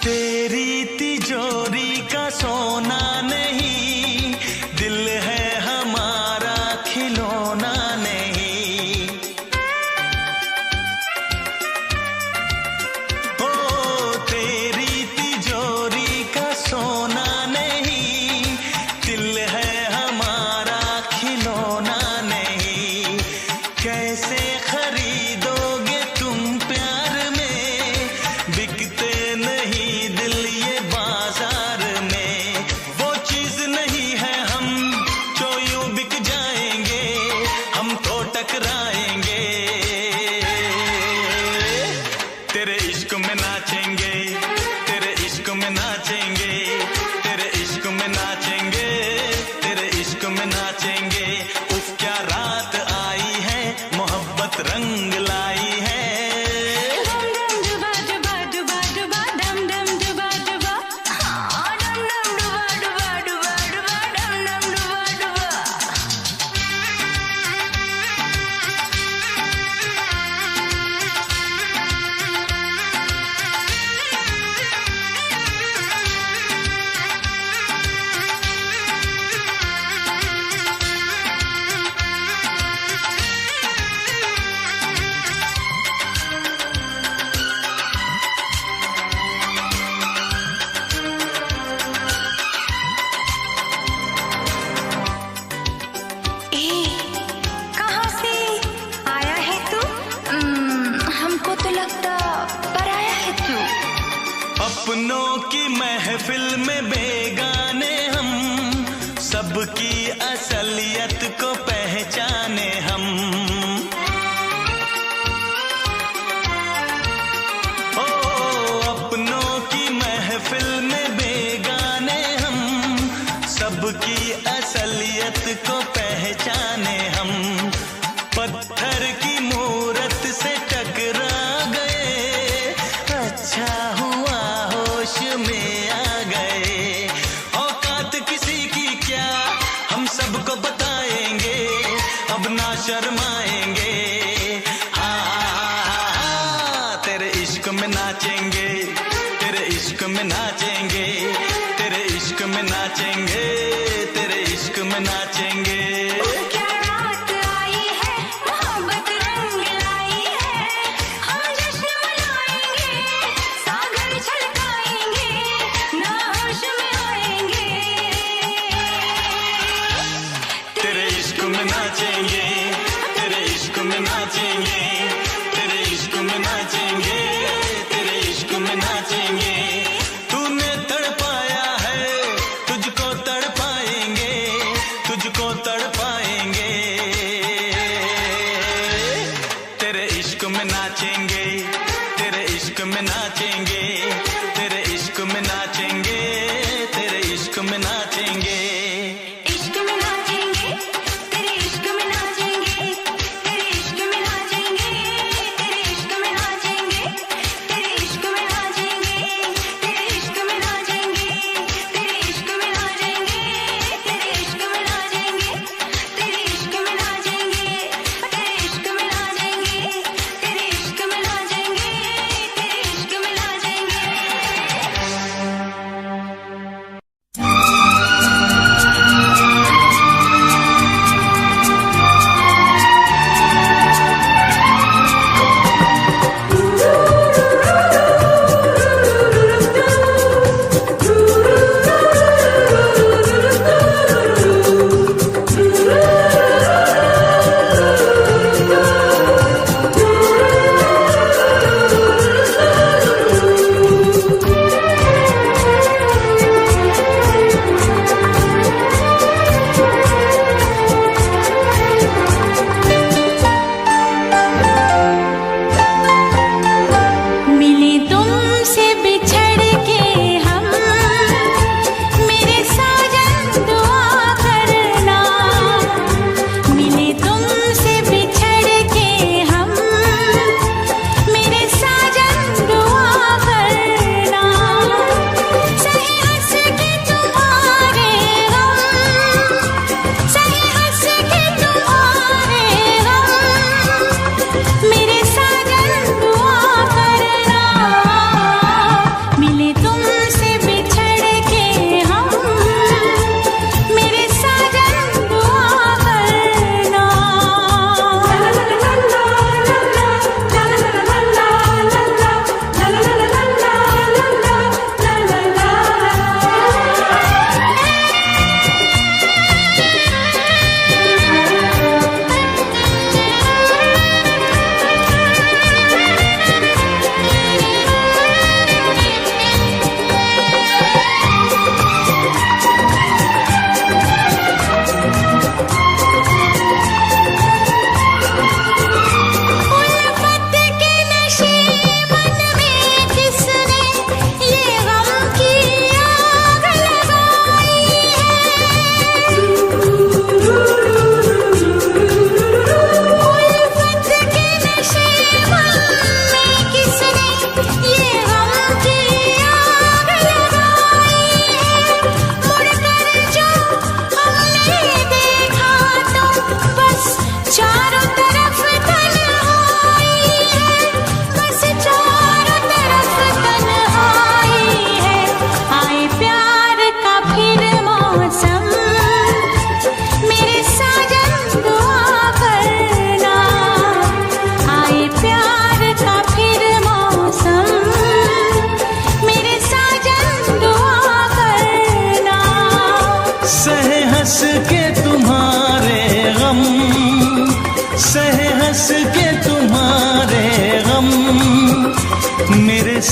तेरी तिजोरी का सोना नहीं, दिल है हमारा खिलौना नहीं। ओ तेरी तिजोरी का सोना नहीं, दिल है हमारा खिलौना नहीं। कैसे खरीदोगे तुम प्यार में, बिकते नहीं दिल ये बाजार में। वो चीज नहीं है हम जो यूं बिक जाएंगे, हम तो टकराएंगे। तेरे इश्क में नाचेंगे, तेरे इश्क में नाचेंगे, तेरे इश्क में नाचेंगे, तेरे इश्क में नाचेंगे। उफ क्या रात आई है, मोहब्बत रंग लाई है। डम डम डुबा डुबा डुबा डुबा, डम डम डुबा डुबा, हाँ डम डम डुबा डुबा डुबा डुबा, डम डम डुबा डुबा। कहाँ से आया है तू? हमको तो लगता पराया है तू। अपनों की महफिल में बेगाने हम, सबकी असलियत को पहचाने हम। ओ अपनों की महफिल में बेगाने हम, सबकी असलियत को पहचाने हम। पत्थर की मूरत से टकरा गए, अच्छा हुआ होश में आ गए। औकात किसी की क्या, हम सबको बताएंगे, अब ना शर्माएंगे। हाँ तेरे इश्क में नाचेंगे, तेरे इश्क में नाचेंगे, तेरे इश्क में नाचेंगे, तेरे इश्क में नाचेंगे। क्या रात आई है, मोहब्बत रंग लाई है। हम जश्न मनाएंगे, सागर छलकाएंगे।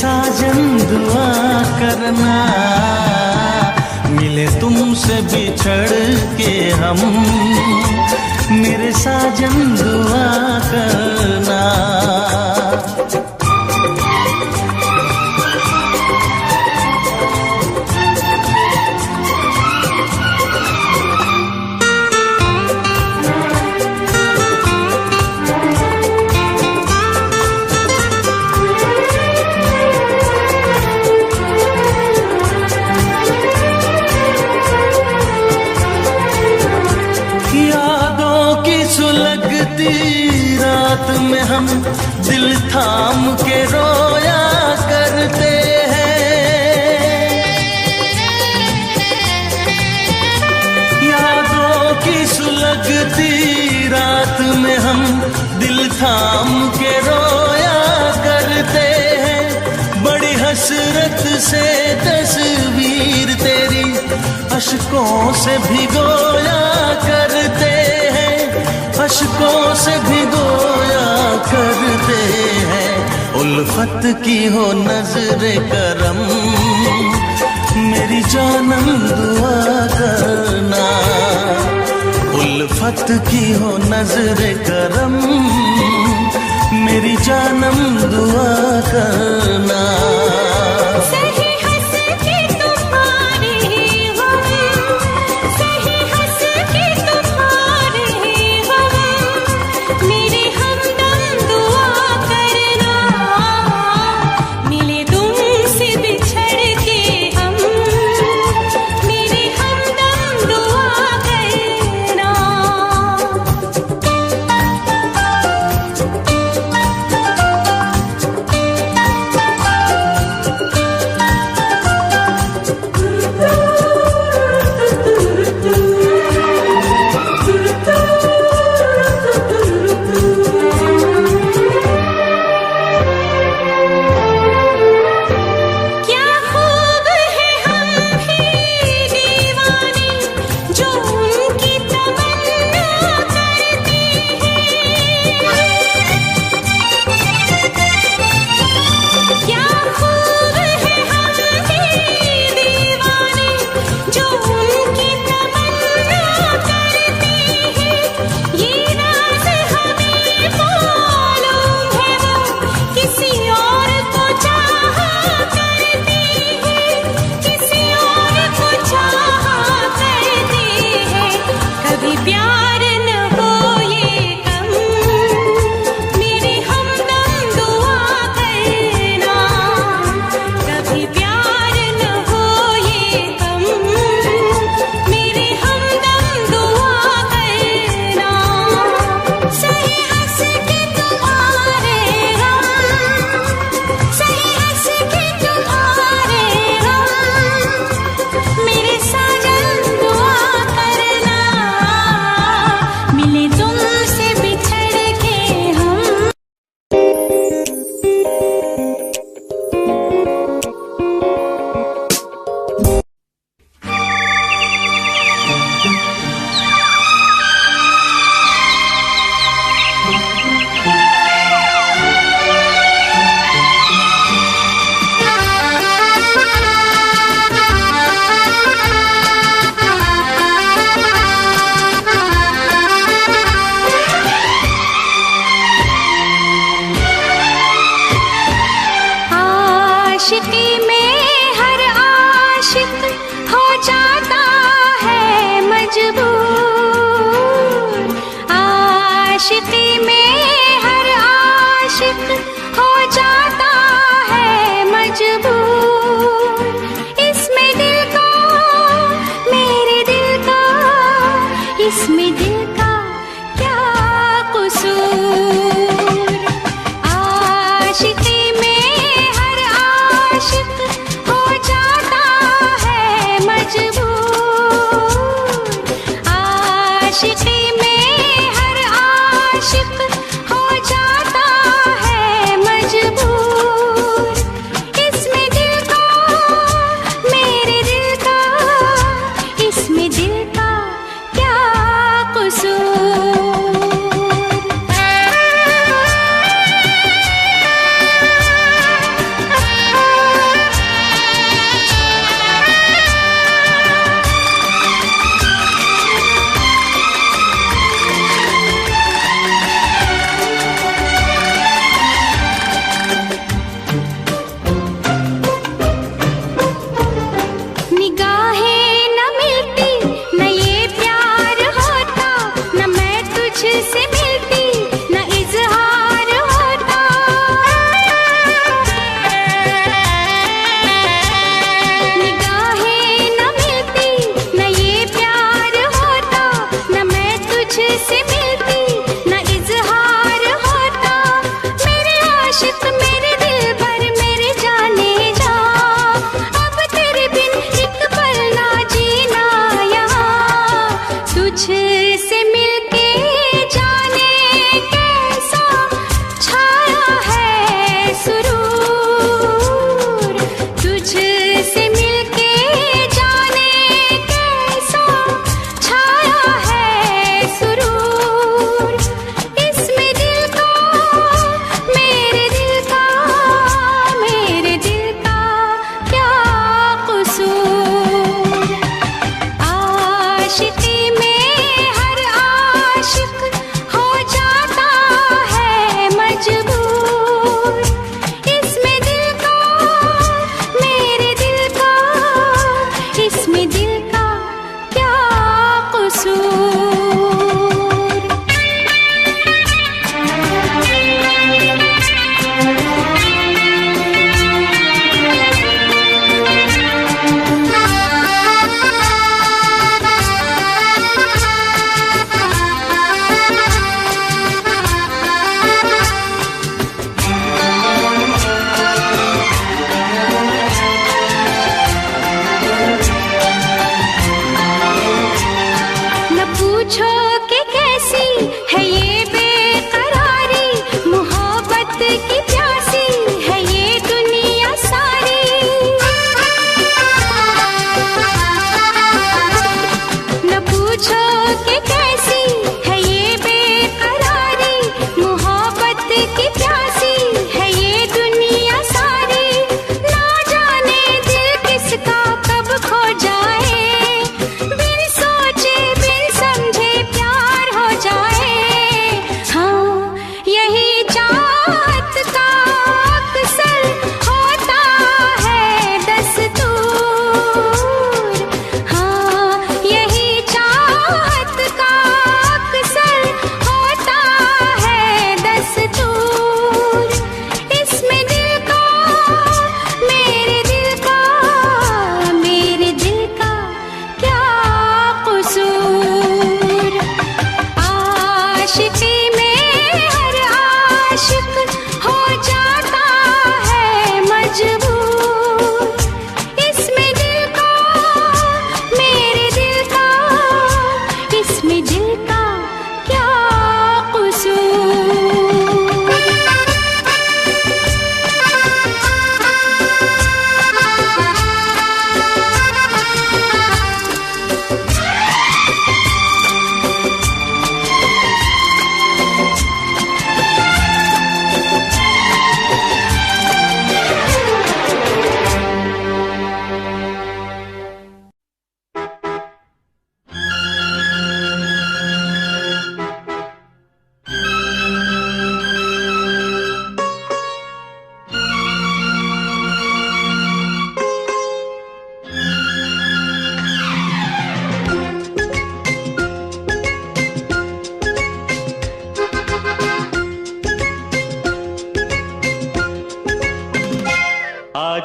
साजन दुआ करना, मिले तुमसे बिछड़ के हम, मेरे साजन दुआ करना। रात में हम दिल थाम के रोया करते हैं, यादों की सुलगती रात में हम दिल थाम के रोया करते हैं। बड़ी हसरत से तस्वीर तेरी अश्कों से भिगोया करते हैं, अश्कों से भिगोया करते हैं। उल्फत की हो नजरे करम, मेरी जानम दुआ करना। उल्फत की हो नजरे करम, मेरी जानम दुआ करना।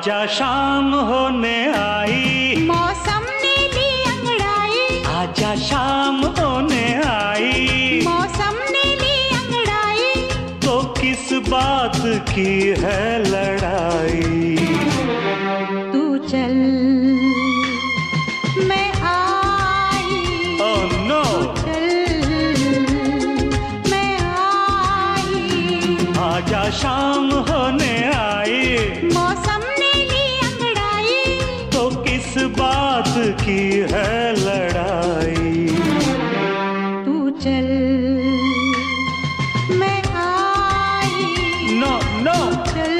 आजा शाम होने आई, मौसम ने ली अंगड़ाई, आजा शाम होने आई, मौसम ने ली अंगड़ाई, तो किस बात की है लड़ाई। तू चल मैं आई, ओह नो, चल मैं आई, आजा शाम होने आई, मौसम ने ली अंगड़ाई, तो किस बात की है लड़ाई। तू चल मैं आई, नो नो, चल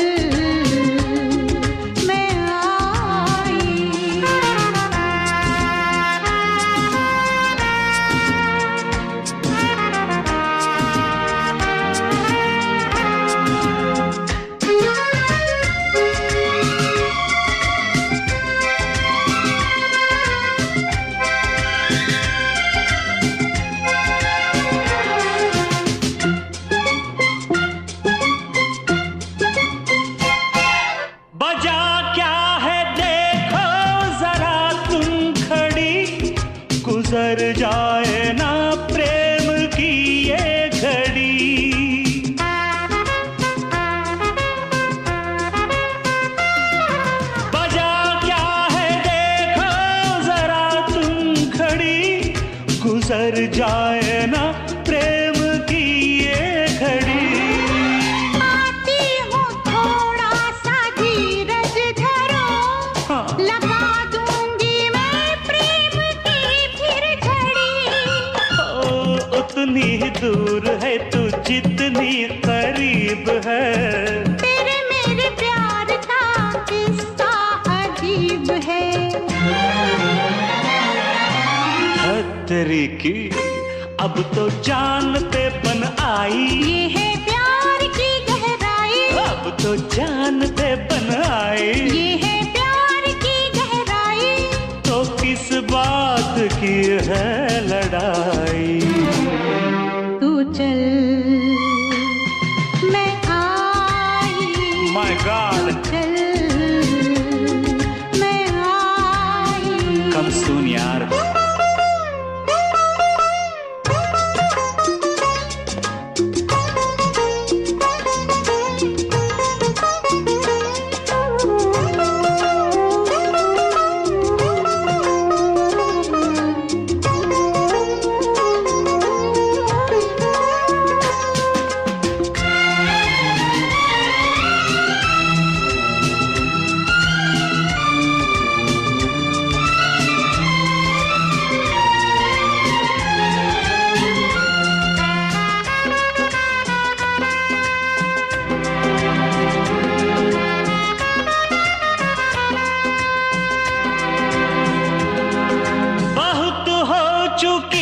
मैं आई। बजा क्या है देखो जरा तुम खड़ी, गुजर जाए ना प्रेम की ये घड़ी। बजा क्या है देखो जरा तुम खड़ी, गुजर जाए ना प्रेम की ये घड़ी। आती हूँ थोड़ा सा धीरज धरो, हाँ। लगा दूंगी मैं प्रेम की फिर झड़ी। ओ, उतनी ही दूर है तू जितनी करीब है, तेरे मेरे प्यार का किस्सा अजीब है। तेरी की अब तो जान पे बन आई, ये है प्यार की गहराई, अब तो जान पे बन आई, ये है प्यार की गहराई, तो किस बात की है लड़ाई। तू चल मैं आई, माय गॉड, चल मैं आई। कम सून यार। बहुत हो चुकी